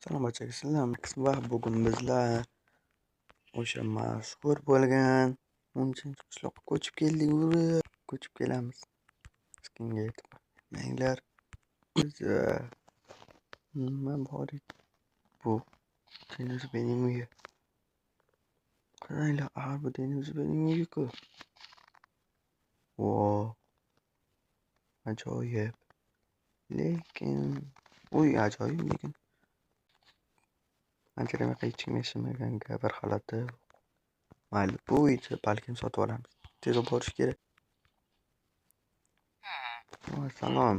Salom barchaga sizlar va bugun bizlar o'sha mashhur bo'lgan 10-chi qishloqqa ko'chib keldik. Ko'chib kelamiz. Hech kimga aytmanglar. Biz nima bor edi? Bu Deniz benim uyi. Qaranglar, bu Deniz benim uyi-ku. Voh, ajoyib. Lekin anchadan hech kim yashamaganga bir xalati. Mayli, bu uyni balkim sotib olamiz. Tezroq borish kerak. Salom.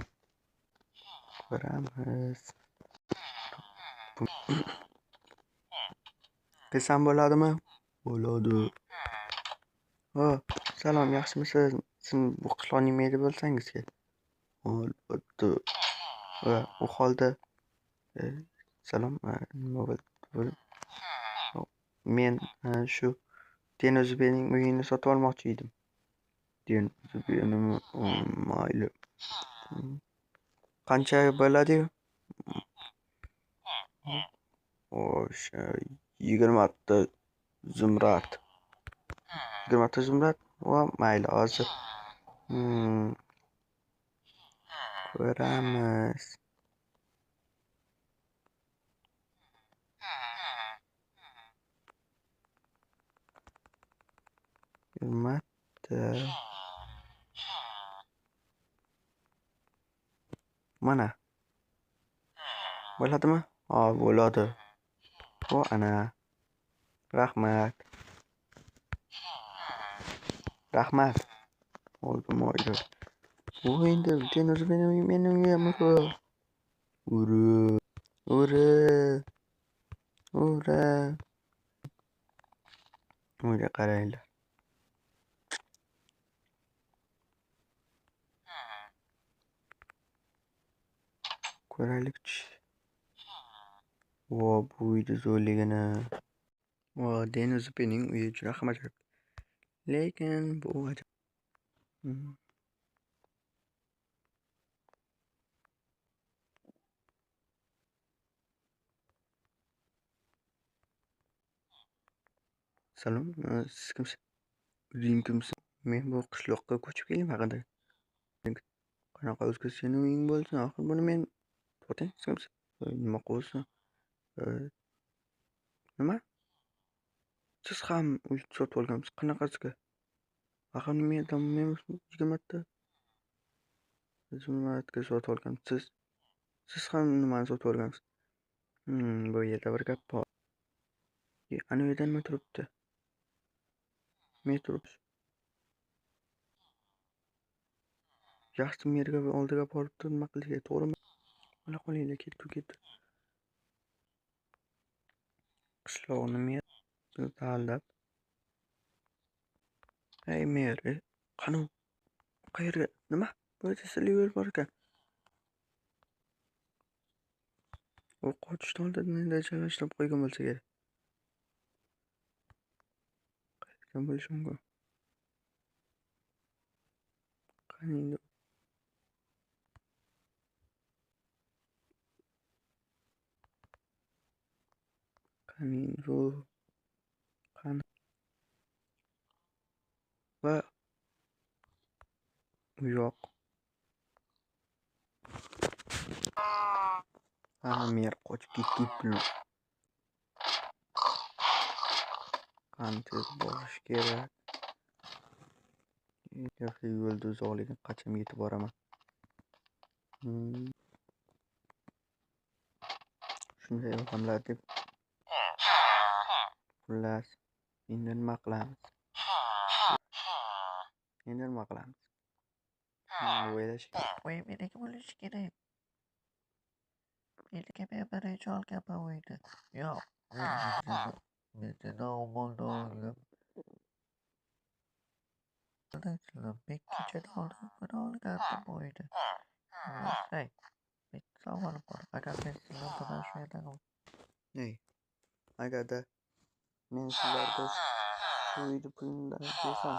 Ko'ramiz. Qilsam bo'ladimi? Bo'ladi. Salom, yaxshimisiz? Siz bu qishloqning meri bo'lsangiz-ki. Albatta. U holda salom, nima bo'ldi? Men shu Deniz bening uyini sotib olmoqchi edim. Deniz benim, mayli. Qancha bo'ladi? O'sha 20 ta zumrad. 20 ta zumrad? Mayli, hozir. Ko'ramiz. Mana. Bo'ladimi? Bo'ladi. Ana. Rahmat. Oldim. Endi Deniz mening uyim. Ura. Uyga qaranglar. Ko'raylik-chi. Bu uyni zo'rligini. Deniz bening uyi juda ham ajoyib. Lekin bu ajoyib. Salom, siz kimsiz? O'zing kimsiz? Men bu qishloqqa ko'chib keldim. Qanaqa o'zga sening uying bo'lsin? Axir buni men sotay, siz kimsiz? Nima qilsin? Nima? Siz ham uy sotib olgansiz. Qanaqasiga? Axir men 20 ta zumradga sotib olgansiz. Siz ham nimani sotib olgansiz? Bu yerda bir gap bor. Ana yerda nima turibdi? Metro. Yaxshi merga oldiga borib nima qilishga to'g'rimi? Mana qolinglar, ketdi. Qishloqni mer tanlab. Ey mer, qani qayerga? Nima? Bu yerda sirli yo'l bor ekan. U qochishdan oldin menda joylashtirib qo'ygan bo'lsa kerak. Qayerga bo'lishi mumkin? Qani endi. Qani. Va yo'q. Mer qochib ketibdi. Qancha borish kerak? Yo'lda uzoqligini qachon yetib boraman? Shunday odamlar deb. Xullas, endi nima qilamiz? O'ylash kerak. Meniki bo'lishi kerak. Meniki men birinchi olganman uyni. Yo'q. Men kechadan oldin olgandim uyni. Bitta savolim bor. Agar men sizlar bilan shu yerdan Agarda men sizlarga shu uyni pulini bersam,